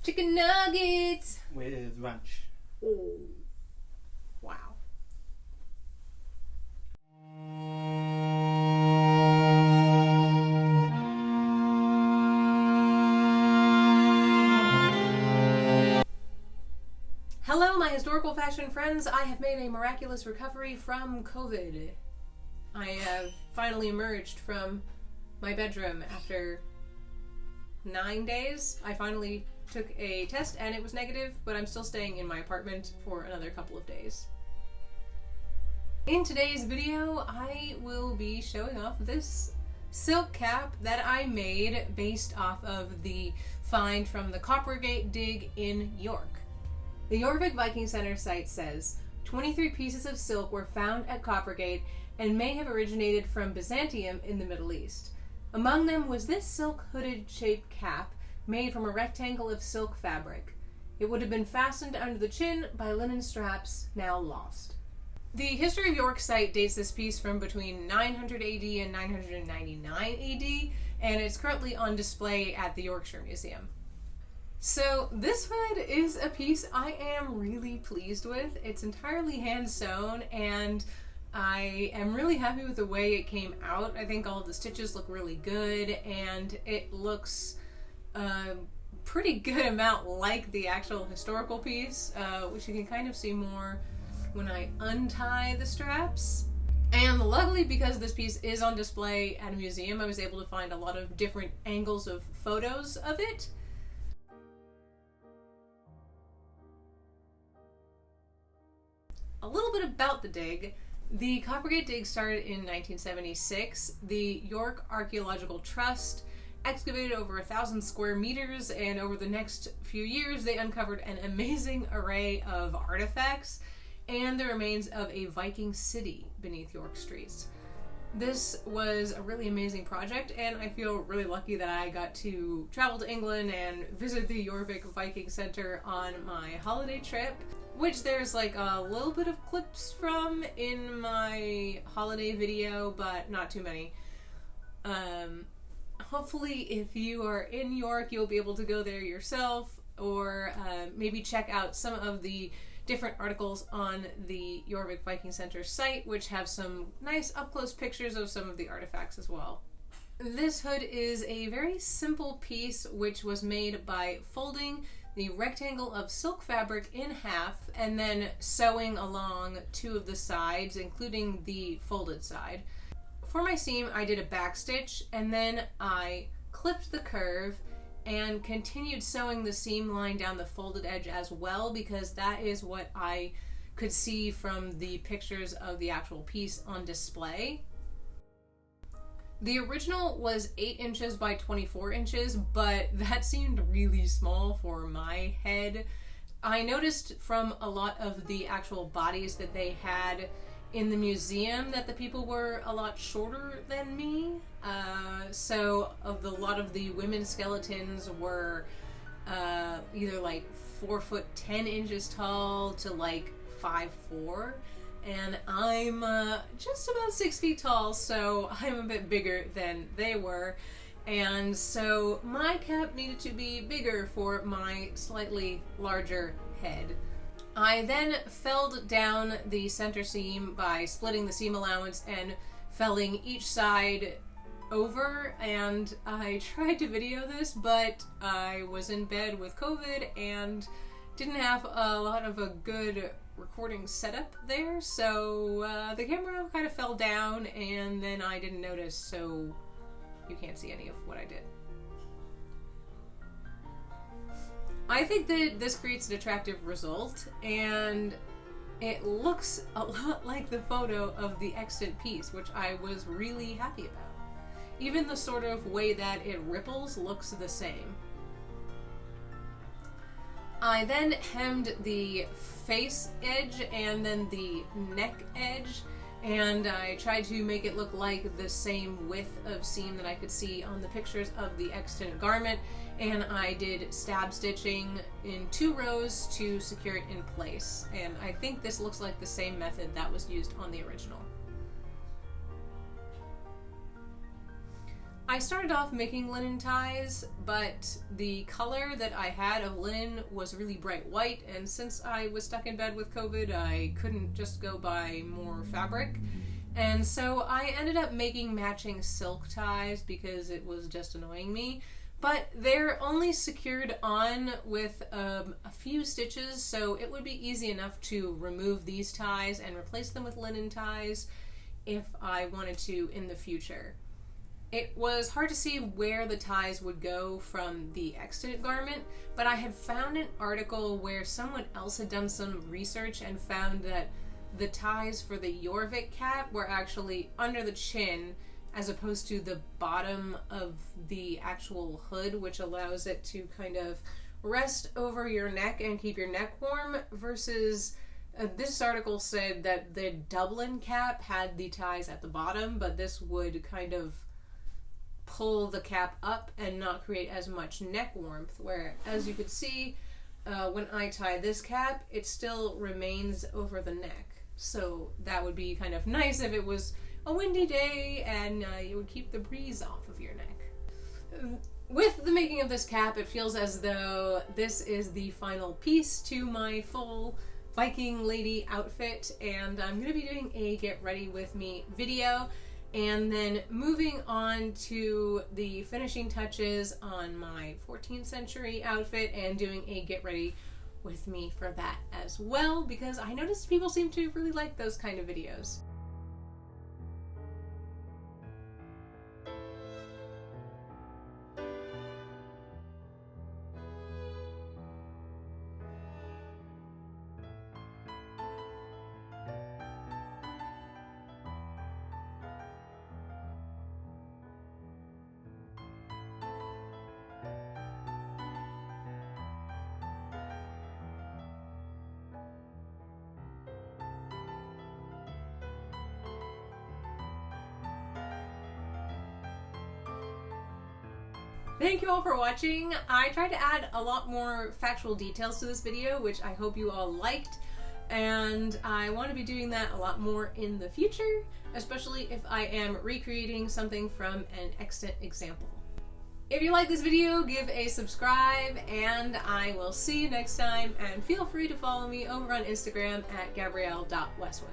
Chicken nuggets! With ranch. Oh, wow. Hello, my historical fashion friends. I have made a miraculous recovery from COVID. I have finally emerged from my bedroom after 9 days. I finally took a test and it was negative, but I'm still staying in my apartment for another couple of days. In today's video, I will be showing off this silk cap that I made based off of the find from the Coppergate Dig in York. The Jorvik Viking Center site says 23 pieces of silk were found at Coppergate and may have originated from Byzantium in the Middle East. Among them was this silk hooded shaped cap made from a rectangle of silk fabric. It would have been fastened under the chin by linen straps, now lost. The History of York site dates this piece from between 900 AD and 999 AD, and it's currently on display at the Yorkshire Museum. So this hood is a piece I am really pleased with. It's entirely hand sewn and I am really happy with the way it came out. I think all of the stitches look really good and it looks a pretty good amount like the actual historical piece, which you can kind of see more when I untie the straps. And luckily, because this piece is on display at a museum, I was able to find a lot of different angles of photos of it. A little bit about the dig. The Coppergate Dig started in 1976. The York Archaeological Trust excavated over 1,000 square meters, and over the next few years they uncovered an amazing array of artifacts and the remains of a Viking city beneath York streets. This was a really amazing project, and I feel really lucky that I got to travel to England and visit the Jorvik Viking Center on my holiday trip, which there's like a little bit of clips from in my holiday video, but not too many. Hopefully if you are in York, you'll be able to go there yourself, or maybe check out some of the different articles on the Jorvik Viking Center site, which have some nice up-close pictures of some of the artifacts as well. This hood is a very simple piece which was made by folding the rectangle of silk fabric in half and then sewing along two of the sides, including the folded side. For my seam, I did a back stitch and then I clipped the curve and continued sewing the seam line down the folded edge as well, because that is what I could see from the pictures of the actual piece on display. The original was 8 inches by 24 inches, but that seemed really small for my head. I noticed from a lot of the actual bodies that they had in the museum that the people were a lot shorter than me. So a lot of the women's skeletons were either like 4'10" tall to like 5'4", and I'm just about 6 feet tall, so I'm a bit bigger than they were, and so my cap needed to be bigger for my slightly larger head. I then felled down the center seam by splitting the seam allowance and felling each side over, and I tried to video this, but I was in bed with COVID and didn't have a lot of a good recording setup there, so the camera kind of fell down and then I didn't notice, so you can't see any of what I did. I think that this creates an attractive result, and it looks a lot like the photo of the extant piece, which I was really happy about. Even the sort of way that it ripples looks the same. I then hemmed the face edge and then the neck edge, and I tried to make it look like the same width of seam that I could see on the pictures of the extant garment, and I did stab stitching in 2 rows to secure it in place, and I think this looks like the same method that was used on the original. I started off making linen ties, but the color that I had of linen was really bright white, and since I was stuck in bed with COVID, I couldn't just go buy more fabric. And so I ended up making matching silk ties because it was just annoying me. But they're only secured on with a few stitches, so it would be easy enough to remove these ties and replace them with linen ties if I wanted to in the future. It was hard to see where the ties would go from the extant garment, but I had found an article where someone else had done some research and found that the ties for the Jorvik cap were actually under the chin as opposed to the bottom of the actual hood, which allows it to kind of rest over your neck and keep your neck warm, versus this article said that the Dublin cap had the ties at the bottom, but this would kind of pull the cap up and not create as much neck warmth, where as you could see when I tie this cap, it still remains over the neck. So that would be kind of nice if it was a windy day and you would keep the breeze off of your neck. With the making of this cap, it feels as though this is the final piece to my full Viking lady outfit, and I'm going to be doing a get ready with me video and then moving on to the finishing touches on my 14th century outfit and doing a get ready with me for that as well, because I noticed people seem to really like those kind of videos. Thank you all for watching. I tried to add a lot more factual details to this video, which I hope you all liked, and I want to be doing that a lot more in the future, especially if I am recreating something from an extant example. If you like this video, give a subscribe, and I will see you next time, and feel free to follow me over on Instagram at gabrielle.westwood.